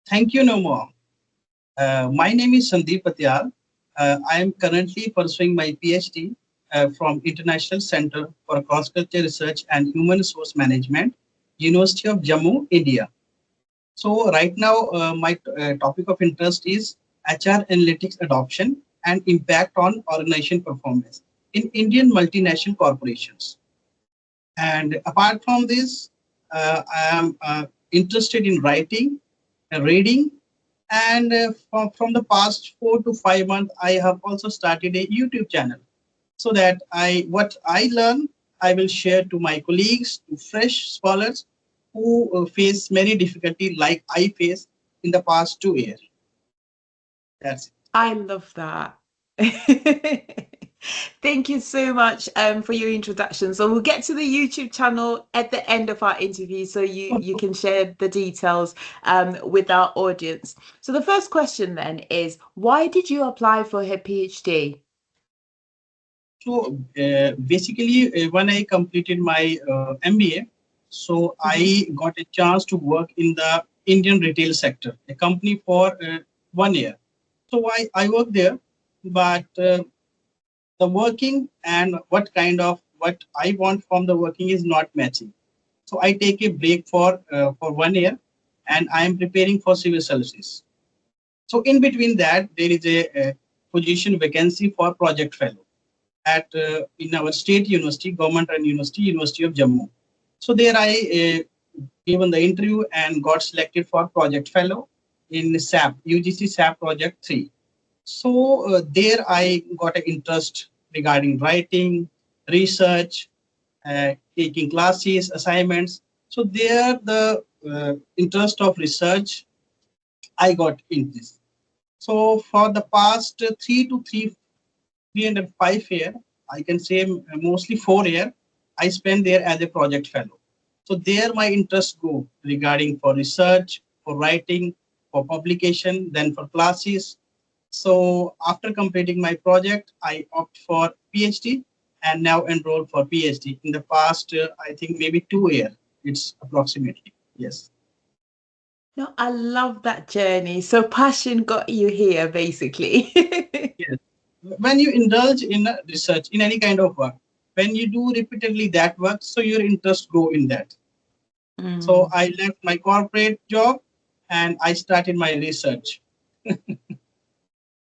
Thank you, Noma. My name is Sandeep Patyal. I am currently pursuing my Ph.D. From International Center for Cross-Cultural Research and Human Resource Management, University of Jammu, India. So right now, my topic of interest is HR analytics adoption and impact on organization performance in Indian multinational corporations. And apart from this, I am interested in writing, reading, and from the past 4 to 5 months, I have also started a YouTube channel so that what I learn, I will share to my colleagues, to fresh scholars who face many difficulty like I faced in the past 2 years. That's it. I love that. Thank you so much for your introduction. So we'll get to the YouTube channel at the end of our interview so you can share the details with our audience. So the first question then is, why did you apply for her PhD? So basically, when I completed my MBA, so I got a chance to work in the Indian retail sector, a company for 1 year. So I worked there, but the working and what I want from the working is not matching. So I take a break for 1 year, and I am preparing for civil services. So in between that, there is a position vacancy for project fellow at in our state university, government run university, University of Jammu. So there I given the interview and got selected for project fellow in SAP, UGC SAP Project 3. So there I got an interest regarding writing, research, taking classes, assignments. So there the interest of research I got in this. So for the past 305 year, I can say mostly 4 year, I spent there as a project fellow. So there my interests go regarding for research, for writing, for publication, then for classes. So after completing my project, I opt for PhD and now enrolled for PhD in the past, I think maybe 2 years. It's approximately, yes. No, I love that journey. So passion got you here, basically. Yes. When you indulge in research, in any kind of work, when you do repeatedly that work, so your interest go in that. So Mm. I left my corporate job and I started my research.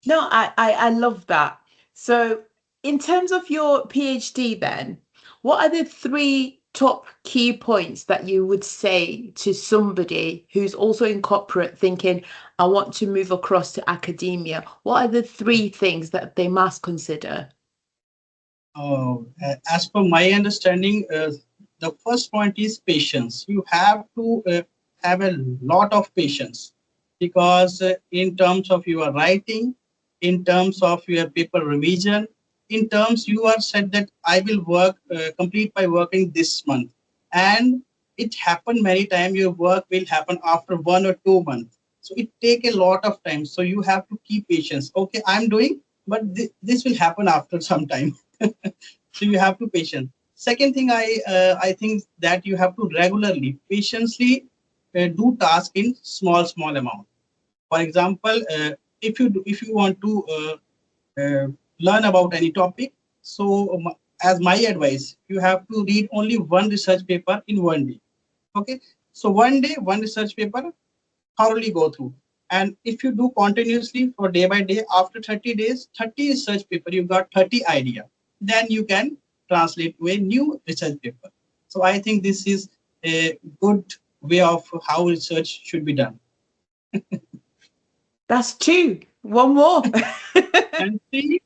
No, I love that. So, in terms of your PhD, then, what are the three top key points that you would say to somebody who's also in corporate thinking, I want to move across to academia? What are the three things that they must consider? As per my understanding, the first point is patience. You have to have a lot of patience because in terms of your writing, in terms of your paper revision, in terms you are said that I will complete my work in this month, and it happened many times. Your work will happen after 1 or 2 months, so it take a lot of time. So you have to keep patience. Okay, I'm doing, but this will happen after some time. So you have to patient. Second thing, I think that you have to regularly, patiently do task in small amount. For example, if you want to learn about any topic, so as my advice, you have to read only one research paper in 1 day. Okay, so 1 day, one research paper, thoroughly go through. And if you do continuously for day by day, after 30 days, 30 research paper, you got 30 idea. Then you can translate to a new research paper. So I think this is a good way of how research should be done. That's two. One more. And three,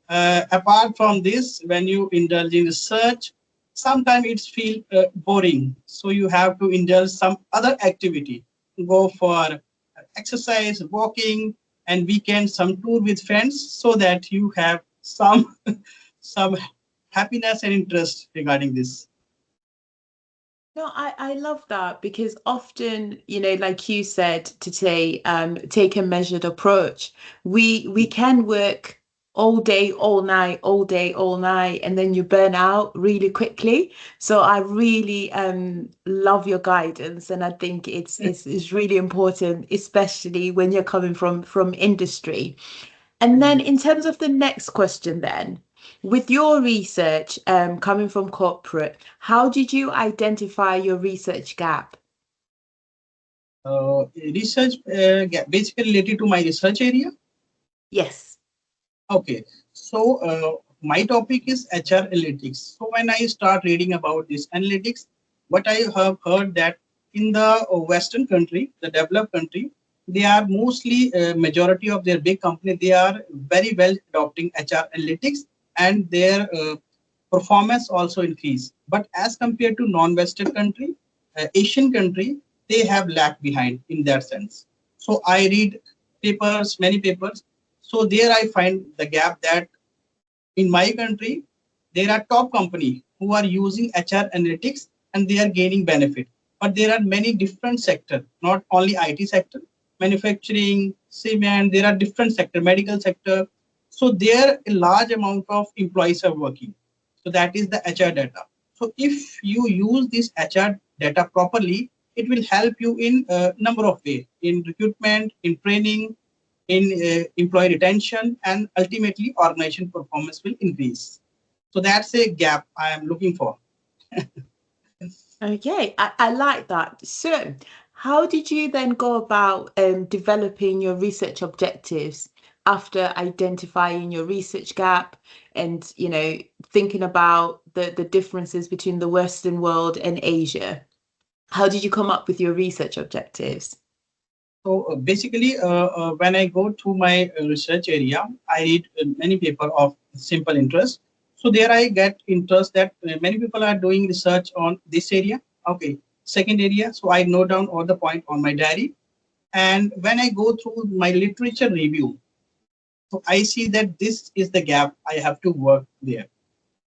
apart from this, when you indulge in research, sometimes it's feel boring. So you have to indulge some other activity. Go for exercise, walking, and weekend some tour with friends, so that you have some some happiness and interest regarding this. No, I love that because often, like you said, to take a measured approach. We can work all day, all night, all day, all night, and then you burn out really quickly. So I really love your guidance, and I think it's really important, especially when you're coming from industry. And then in terms of the next question, then, with your research coming from corporate, how did you identify your research gap? Research basically related to my research area. Yes. Okay, so my topic is HR analytics. So when I start reading about this analytics, what I have heard that in the Western country, the developed country, they are mostly majority of their big company. They are very well adopting HR analytics, and their performance also increase. But as compared to non-Western country, Asian country, they have lagged behind in that sense. So I read papers, many papers. So there I find the gap that in my country, there are top company who are using HR analytics and they are gaining benefit. But there are many different sector, not only IT sector, manufacturing, cement, there are different sector, medical sector. So there a large amount of employees are working. So that is the HR data. So if you use this HR data properly, it will help you in a number of ways, in recruitment, in training, in employee retention, and ultimately organization performance will increase. So that's a gap I am looking for. Okay, I like that. So, how did you then go about developing your research objectives after identifying your research gap and, thinking about the differences between the Western world and Asia? How did you come up with your research objectives? So basically, when I go to my research area, I read many paper of simple interest. So there I get interest that many people are doing research on this area. Okay, second area. So I note down all the point on my diary. And when I go through my literature review, so I see that this is the gap I have to work there.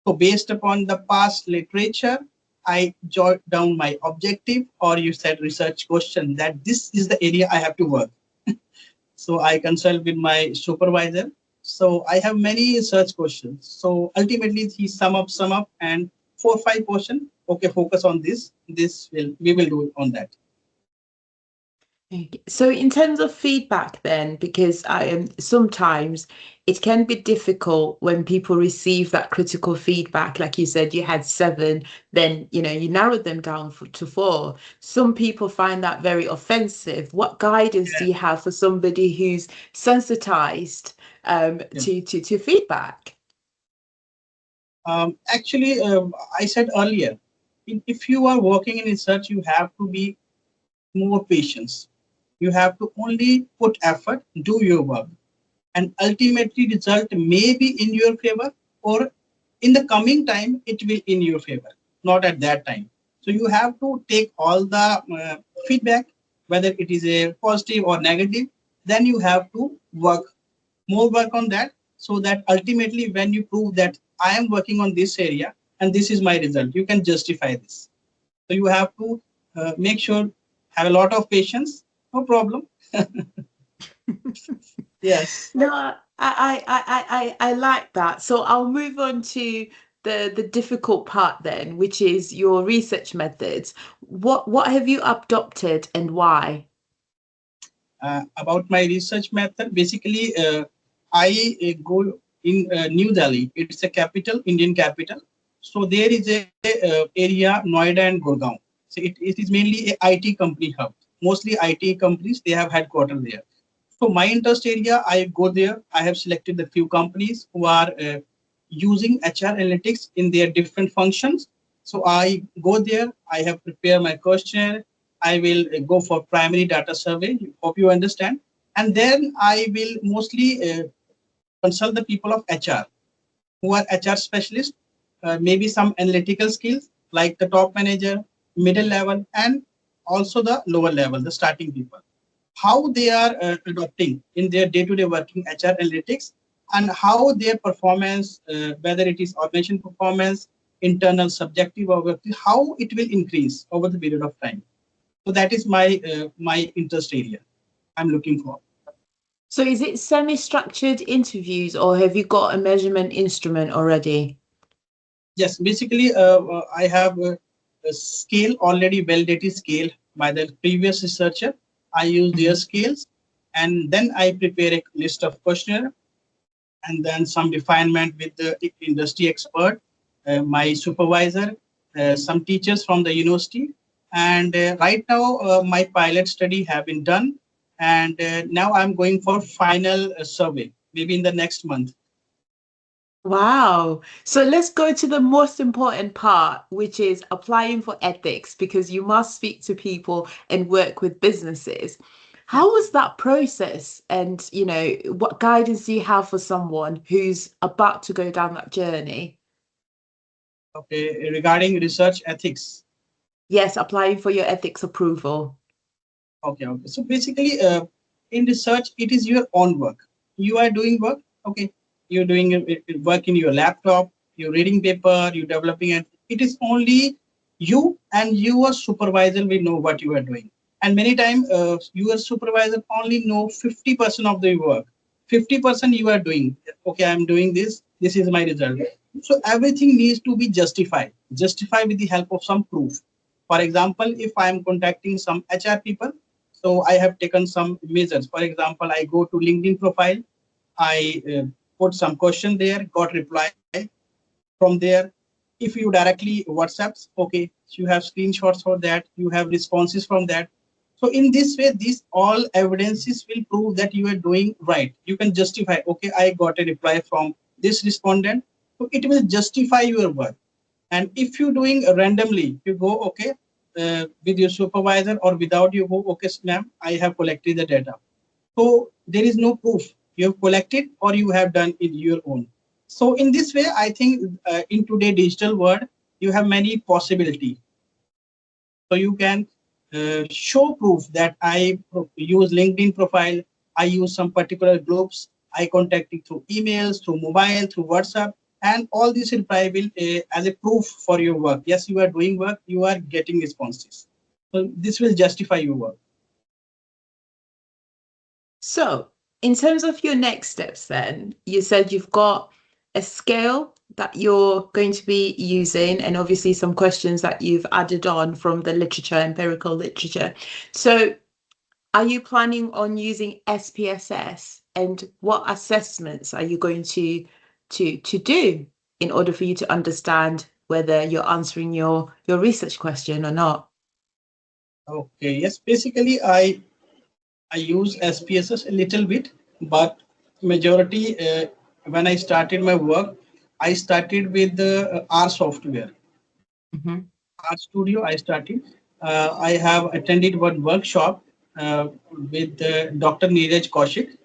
So based upon the past literature, I jot down my objective, or you said research question, that this is the area I have to work. So I consult with my supervisor. So I have many research questions. So ultimately he sum up and 4 5 questions. Okay, focus on this. We will do it on that. Okay. So, in terms of feedback, then, because I am sometimes it can be difficult when people receive that critical feedback. Like you said, you had seven, then you narrowed them down to four. Some people find that very offensive. What guidance do Yeah. you have for somebody who's sensitized Yeah. to feedback? Actually, I said earlier, if you are working in research, you have to be more patience. You have to only put effort, do your work, and ultimately result may be in your favor, or in the coming time it will in your favor, not at that time. So you have to take all the feedback, whether it is a positive or negative, then you have to work more work on that, so that ultimately when you prove that I am working on this area and this is my result, you can justify this. So you have to make sure, have a lot of patience, no problem. Yes. No, I like that. So I'll move on to the difficult part then, which is your research methods. What have you adopted and why? About my research method, basically, I go in New Delhi. It's a capital, Indian capital. So there is a area Noida and Gurgaon. So it is mainly a IT company hub. Mostly IT companies, they have headquarters there. So my interest area, I go there. I have selected the few companies who are using HR analytics in their different functions. So I go there. I have prepared my questionnaire. I will go for primary data survey. Hope you understand. And then I will mostly consult the people of HR who are HR specialists, maybe some analytical skills like the top manager, middle level, and also the lower level, the starting people. How they are adopting in their day-to-day working HR analytics, and how their performance, whether it is organization performance, internal subjective or objective, how it will increase over the period of time. So that is my interest area I'm looking for. So is it semi-structured interviews or have you got a measurement instrument already? Yes, basically, I have a scale already validated scale by the previous researcher. I use their Mhm. scales, and then I prepare a list of questionnaire, and then some refinement with the industry expert, my supervisor, some teachers from the university. And right now, my pilot study have been done, and now I'm going for final survey, maybe in the next month. Wow. So let's go to the most important part, which is applying for ethics, because you must speak to people and work with businesses. How was that process? And, what guidance do you have for someone who's about to go down that journey? Okay, regarding research ethics. Yes, applying for your ethics approval. Okay, okay. So basically, in research, it is your own work. You are doing work. Okay, you're doing work in your laptop. You're reading paper. You're developing it. It is only you and your supervisor will know what you are doing. And many times, your supervisor only know 50% of the work. 50% you are doing. Okay, I'm doing this. This is my result. So everything needs to be justified. Justify with the help of some proof. For example, if I am contacting some HR people, so I have taken some measures. For example, I go to LinkedIn profile, I put some question there, got reply from there. If you directly WhatsApps, okay, so you have screenshots for that, you have responses from that. So in this way, these all evidences will prove that you are doing right. You can justify, okay, I got a reply from this respondent, so it will justify your work. And if you're doing randomly, you go, okay, with your supervisor or without, you go, okay, ma'am, I have collected the data. So there is no proof. You have collected or you have done it your own. So in this way, I think in today digital world, you have many possibility. So you can show proof that I use LinkedIn profile, I use some particular groups, I contacted through emails, through mobile, through WhatsApp, and all this reply will as a proof for your work. Yes, you are doing work, you are getting responses. So this will justify your work. So, in terms of your next steps, then, you said you've got a scale that you're going to be using, and obviously some questions that you've added on from the literature, empirical literature. So, are you planning on using SPSS, and what assessments are you going to do in order for you to understand whether you're answering your research question or not? Okay, yes, basically I use SPSS a little bit, but majority when I started my work, I started with the R software, Mhm, R Studio. I started. I have attended one workshop with Dr. Neeraj Kaushik,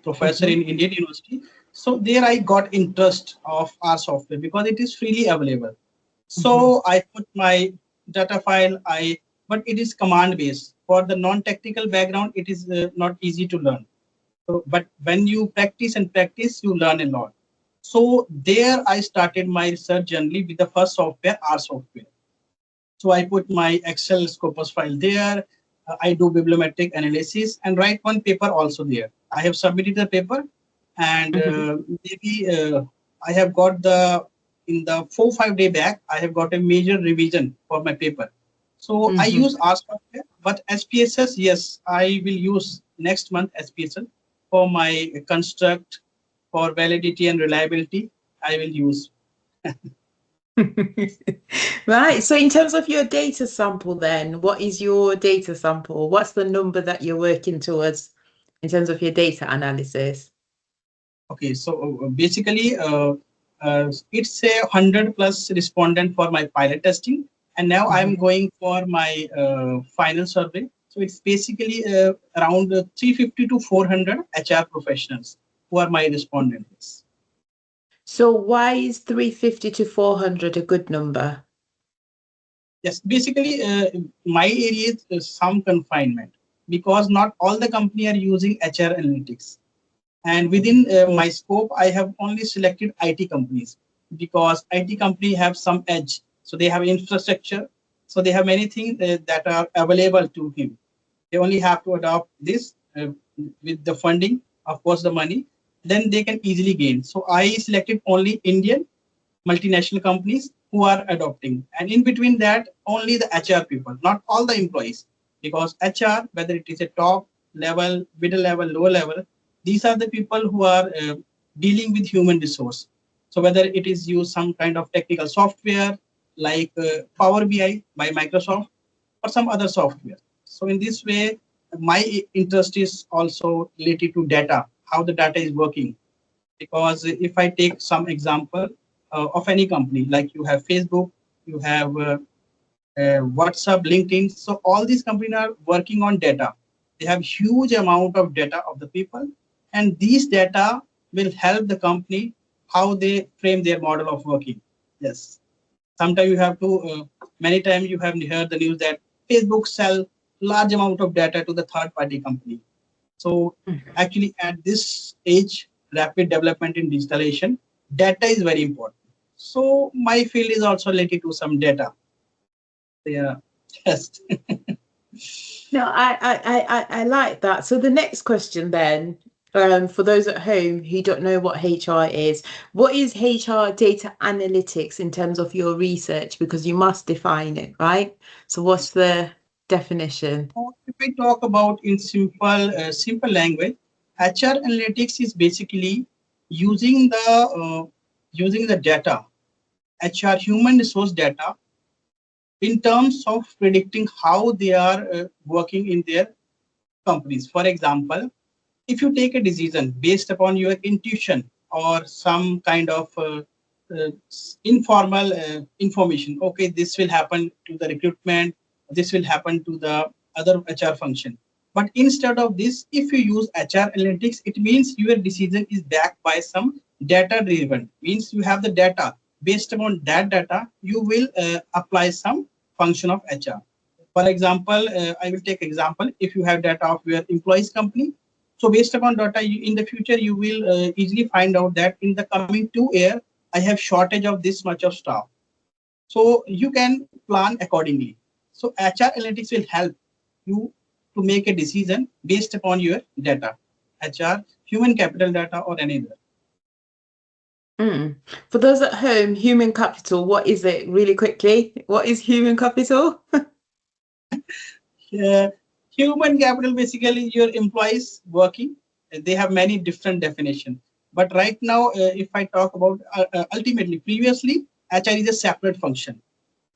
professor mhm, in Indian University. So there I got interest of R software because it is freely available. mhm. So I put my data file. But it is command based. For the non-technical background, it is not easy to learn. So, but when you practice and practice, you learn a lot. So there I started my research journey with the first software, R software. So I put my Excel Scopus file there. I do bibliometric analysis and write one paper also there. I have submitted the paper, and Mhm, maybe I have got the in the 4 5 day back. I have got a major revision for my paper. So I mhm. use R software, but SPSS, yes, I will use next month SPSS for my construct for validity and reliability. I will use. Right. So in terms of your data sample, then, what is your data sample? What's the number that you're working towards in terms of your data analysis? Okay, so basically, it's a 100 plus respondent for my pilot testing, and now I'm Mhm. going for my final survey. So it's basically around 350 to 400 HR professionals who are my respondents. So why is 350 to 400 a good number? Yes, basically, my area is some confinement because not all the company are using HR analytics. And within Mm. my scope, I have only selected IT companies because IT company have some edge. So they have infrastructure. So they have many things that are available to him. They only have to adopt this with the funding. of course, the money, then they can easily gain. So I selected only Indian multinational companies who are adopting. And in between that, only the HR people, not all the employees. Because HR, whether it is a top level, middle level, lower level, these are the people who are dealing with human resource. So whether it is use some kind of technical software like Power BI by Microsoft or some other software. So in this way, my interest is also related to data, how the data is working. Because if I take some example of any company, like you have Facebook, you have WhatsApp, LinkedIn. So all these companies are working on data. They have huge amount of data of the people, and these data will help the company how they frame their model of working. Yes. Sometimes you have to, many times you have heard the news that Facebook sell large amount of data to the third party company. So actually at this age, rapid development in digitalization, data is very important. So my field is also related to some data. Yeah. Yes. No, I like that. So the next question then, for those at home who don't know what HR is, what is HR data analytics in terms of your research? Because you must define it, right? So what's the definition? If we talk about in simple language, HR analytics is basically using the data, HR human resource data, in terms of predicting how they are working in their companies. For example, if you take a decision based upon your intuition or some kind of informal information, okay, this will happen to the recruitment, this will happen to the other HR function. But instead of this, if you use HR analytics, it means your decision is backed by some data driven. Means you have the data. Based upon that data, you will apply some function of HR. For example, I will take example. If you have data of your employees company, so based upon data, in the future you will easily find out that in the coming 2 years, I have shortage of this much of staff. So you can plan accordingly. So HR analytics will help you to make a decision based upon your data, HR, human capital data, or any other. Mm. For those at home, human capital, what is it really quickly? What is human capital? Uh, Human capital basically your employees working. They have many different definitions. But right now, if I talk about ultimately, previously HR is a separate function.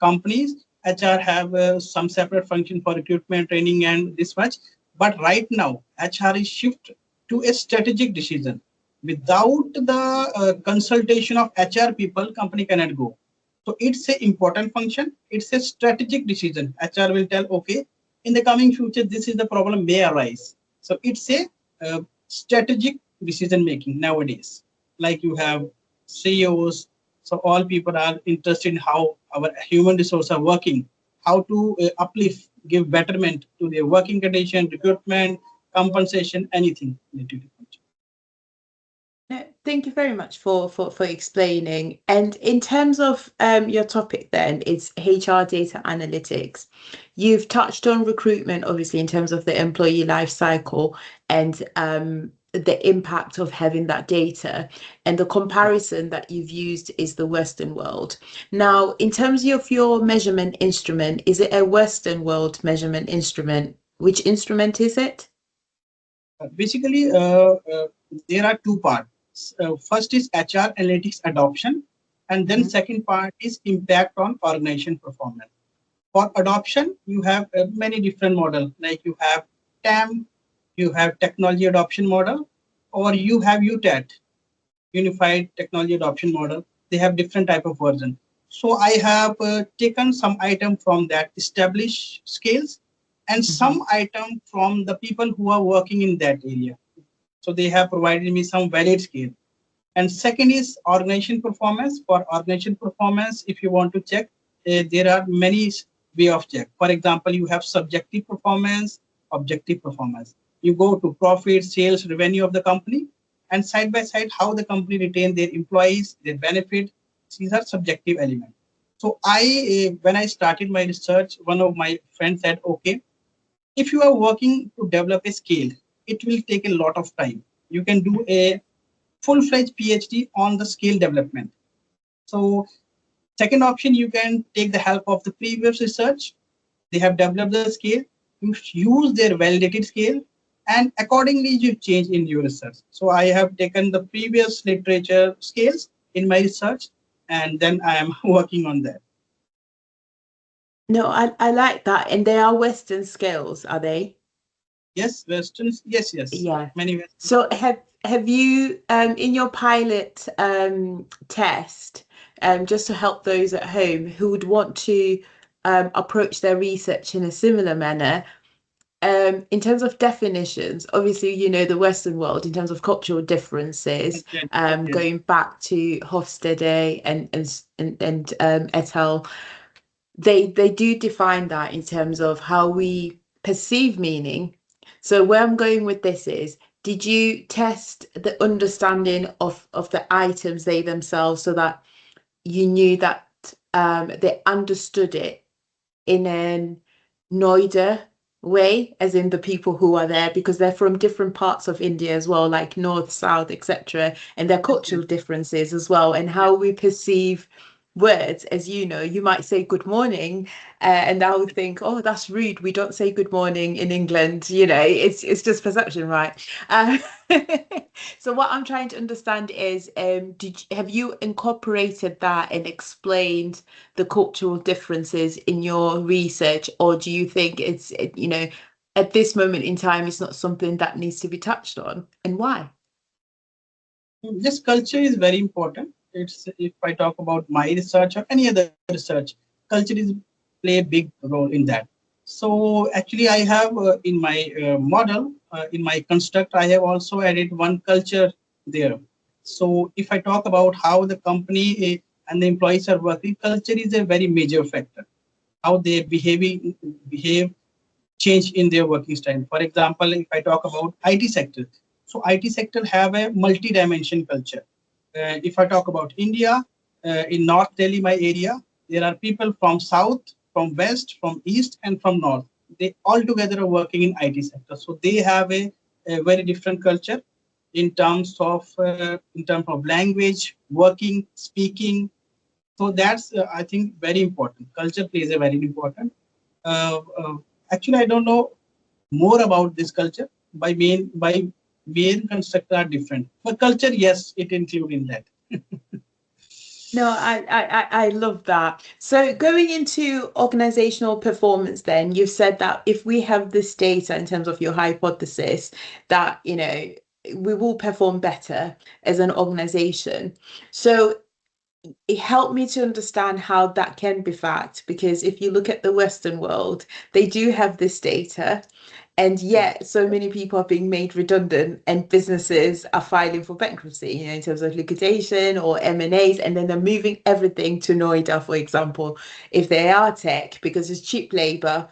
Companies HR have some separate function for recruitment, training, and this much. But right now, HR is shift to a strategic decision. Without the consultation of HR people, company cannot go. So it's a important function. It's a strategic decision. HR will tell, okay, in the coming future, this is the problem may arise. So it's a strategic decision making nowadays. Like you have CEOs, so all people are interested in how our human resources are working, how to uplift, give betterment to their working condition, recruitment, compensation, anything related to it. No, thank you very much for explaining. And in terms of your topic then, it's HR data analytics. You've touched on recruitment, obviously, in terms of the employee life cycle and the impact of having that data. And the comparison that you've used is the Western world. Now, in terms of your measurement instrument, is it a Western world measurement instrument? Which instrument is it? Basically, there are two parts. First is HR analytics adoption, and then Mhm. second part is impact on organization performance. For adoption, you have many different models, like you have TAM, you have technology adoption model, or you have UTAT, Unified Technology Adoption Model. They have different type of version. So I have taken some item from that established scales and Mhm. some item from the people who are working in that area. So they have provided me some valid scale. And second is organization performance. For organization performance, if you want to check, there are many way of check. For example, you have subjective performance, objective performance. You go to profit, sales, revenue of the company, and side by side how the company retain their employees, their benefit. These are subjective elements. So when I started my research, one of my friends said, okay, if you are working to develop a scale, it will take a lot of time. you can do a full-fledged PhD on the scale development. So second option, you can take the help of the previous research. They have developed the scale, you use their validated scale, and accordingly you change in your research. So I have taken the previous literature scales in my research, and then I am working on that. No, I like that. And they are Western scales, are they? Yes, Westerns. Yes, yes. Yeah. Many Western. So have you in your pilot test, just to help those at home who would want to approach their research in a similar manner, in terms of definitions, obviously, you know, the Western world, in terms of cultural differences, Okay, okay. going back to Hofstede and et al., they do define that in terms of how we perceive meaning. So where I'm going with this is, did you test the understanding of the items they themselves so that you knew that they understood it in an Noida way, as in the people who are there, because they're from different parts of India as well, like north, south, etc., and their Yes, yes, cultural differences as well, and yes. how we perceive words. As you know, you might say good morning, and I would think, oh, that's rude. We don't say good morning in England. You know, it's just perception, right? Uh, so what I'm trying to understand is, have you incorporated that and explained the cultural differences in your research, or do you think you know, at this moment in time, it's not something that needs to be touched on, and why? Yes, culture is very important. It's if I talk about my research or any other research, culture is play a big role in that. So actually, I have in my model, in my construct, I have also added one culture there. So if I talk about how the company and the employees are working, culture is a very major factor. How they behave change in their working style. For example, if I talk about IT sector, so IT sector have a multi-dimension culture. If I talk about India, in North Delhi, my area, there are people from South, from West, from East, and from North. They all together are working in IT sector. So they have a very different culture in terms of language, working, speaking. So that's I think very important. Culture plays a very important. Uh, uh, Actually, I don't know more about this culture. By main constructs are different, but culture, yes, it include in that. No, I love that. So going into organizational performance, then you've said that if we have this data in terms of your hypothesis, that, you know, we will perform better as an organization. So it helped me to understand how that can be fact, because if you look at the Western world, they do have this data, and Yes. yet so many people are being made redundant and businesses are filing for bankruptcy, you know, in terms of liquidation or M&As, and then they're moving everything to Noida, for example, if they are tech, because it's cheap labor.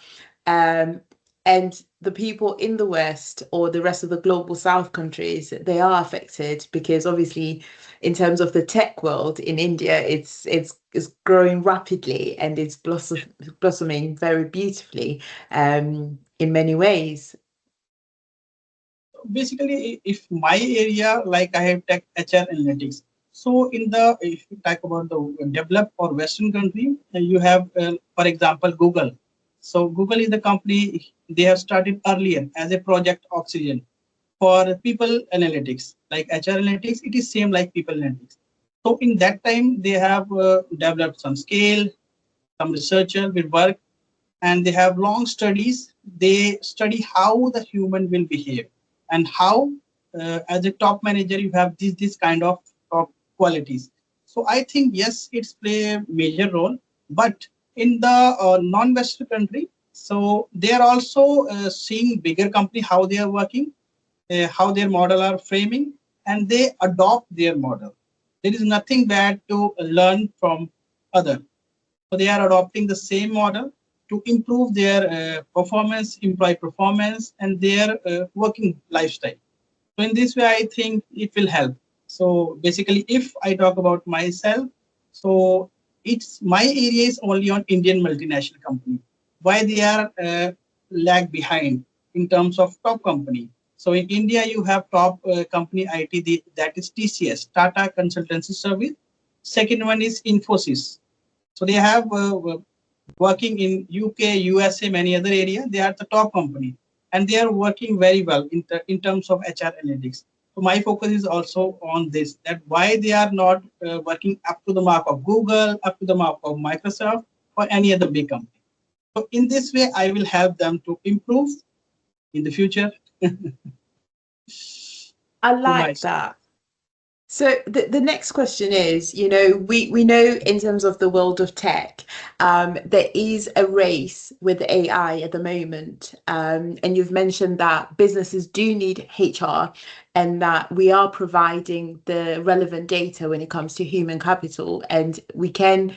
Um, and the people in the West or the rest of the global South countries, they are affected because obviously in terms of the tech world in India, it's growing rapidly and it's blossoming very beautifully in many ways. Basically, if my area, like I have tech HR analytics. So in the if you talk about the developed or Western country, you have, for example, Google. So Google is the company they have started earlier as a project Oxygen for people analytics, like HR analytics. It is same like people analytics. So in that time, they have developed some scale, some researcher will work, and they have long studies. They study how the human will behave and how, as a top manager, you have this kind of top qualities. So I think yes, it's play a major role, but in the non-Western country, so they are also seeing bigger company how they are working, how their model are framing, and they adopt their model. There is nothing bad to learn from other. So they are adopting the same model to improve their performance, employee performance, and their working lifestyle. So in this way, I think it will help. So basically, if I talk about myself, so it's my area is only on Indian multinational company. Why they are lag behind in terms of top company? So in India, you have top company IT, that is TCS, Tata Consultancy Service. Second one is Infosys. So they have working in UK, USA, many other areas. They are the top company, and they are working very well in terms of HR analytics. So my focus is also on this, that why they are not working up to the mark of Google, up to the mark of Microsoft, or any other big company. So in this way, I will help them to improve in the future. I To my like that. So the next question is, we know in terms of the world of tech, there is a race with AI at the moment. And you've mentioned that businesses do need HR and that we are providing the relevant data when it comes to human capital, and we can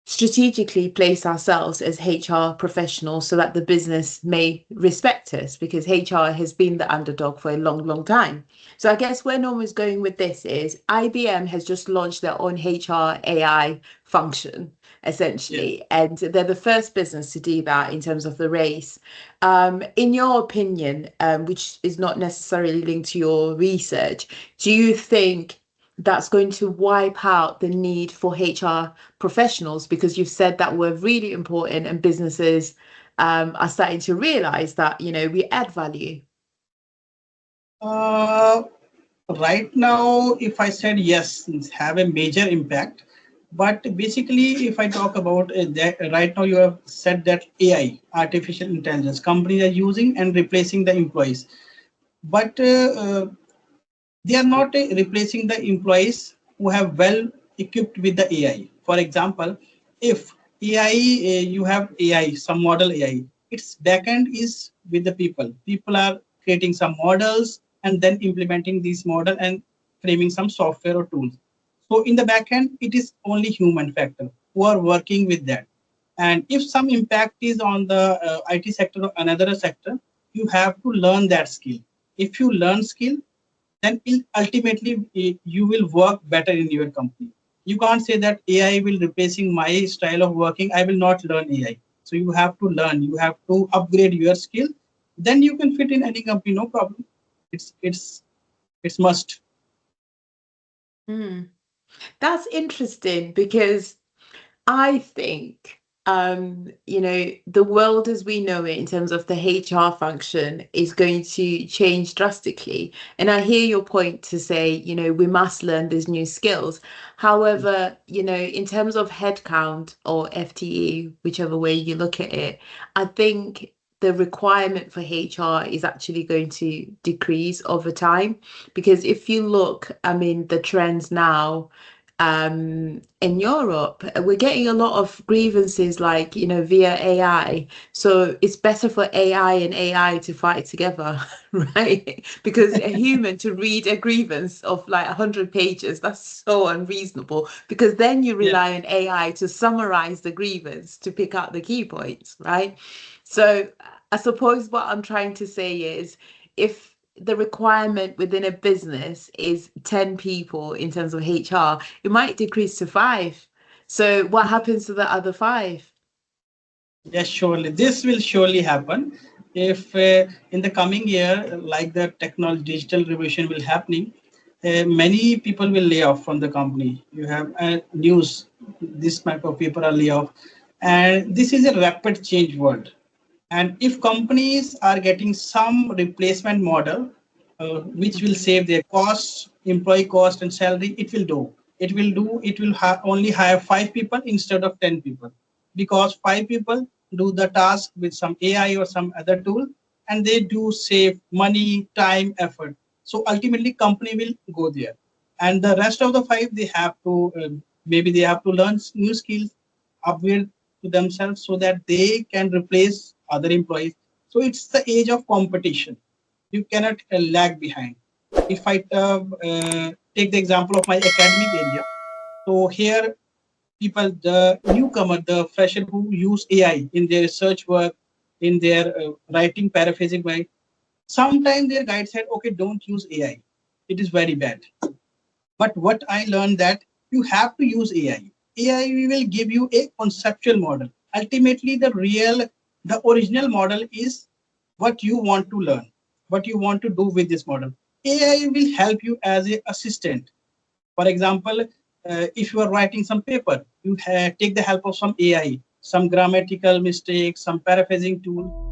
strategically place ourselves as HR professionals so that the business may respect us, because HR has been the underdog for a long, long time. So I guess where Norma's going with this is IBM has just launched their own HR AI function, yeah. essentially, and they're the first business to do that in terms of the race. In your opinion, which is not necessarily linked to your research, do you think that's going to wipe out the need for HR professionals, because you've said that we're really important and businesses are starting to realize that, we add value? Uh, right now, if I said yes, it's have a major impact. But basically, if I talk about that, right now you have said that AI, artificial intelligence, companies are using and replacing the employees. But they are not replacing the employees who have well equipped with the AI. For example, if AI, you have AI, some model AI, its backend is with the people. People are creating some models and then implementing these model and framing some software or tools. So in the backend, it is only human factor who are working with that. And if some impact is on the IT sector or another sector, you have to learn that skill. If you learn skill, then ultimately you will work better in your company. You can't say that AI will replacing my style of working. I will not learn AI. So you have to learn. You have to upgrade your skill. Then you can fit in any company, no problem. It's must. Hmm. That's interesting, because I think, the world as we know it in terms of the HR function is going to change drastically. And I hear your point to say, we must learn these new skills. However, in terms of headcount or FTE, whichever way you look at it, I think the requirement for HR is actually going to decrease over time. Because if you look, I mean, the trends now, in Europe, we're getting a lot of grievances like, via AI. So it's better for AI and AI to fight together, right? Because a human to read a grievance of like 100 pages, that's so unreasonable, because then you Yeah. rely on AI to summarize the grievance to pick out the key points, right? So I suppose what I'm trying to say is, if the requirement within a business is 10 people in terms of HR, it might decrease to 5. So what happens to the other 5? Yes, surely. This will surely happen if in the coming year, like the technology digital revolution will happening, many people will lay off from the company. You have news, this type of people are lay off. And this is a rapid change world. And if companies are getting some replacement model, which will Mhm. save their costs, employee cost and salary, it will do. It will only hire 5 people instead of 10 people, because 5 people do the task with some AI or some other tool, and they do save money, time, effort. So ultimately, company will go there, and the rest of the 5 they have to maybe they have to learn new skills, upgrade to themselves so that they can replace other employees. So it's the age of competition. You cannot lag behind. If I take the example of my academic area, so here people, the newcomer, the fresher who use AI in their research work, in their writing, paraphrasing, right? Sometimes their guide said, okay, don't use AI. It is very bad. But what I learned that you have to use AI. AI will give you a conceptual model. Ultimately, the original model is what you want to learn. what you want to do with this model. AI will help you as a assistant. For example, if you are writing some paper, you take the help of some AI, some grammatical mistakes, some paraphrasing tool.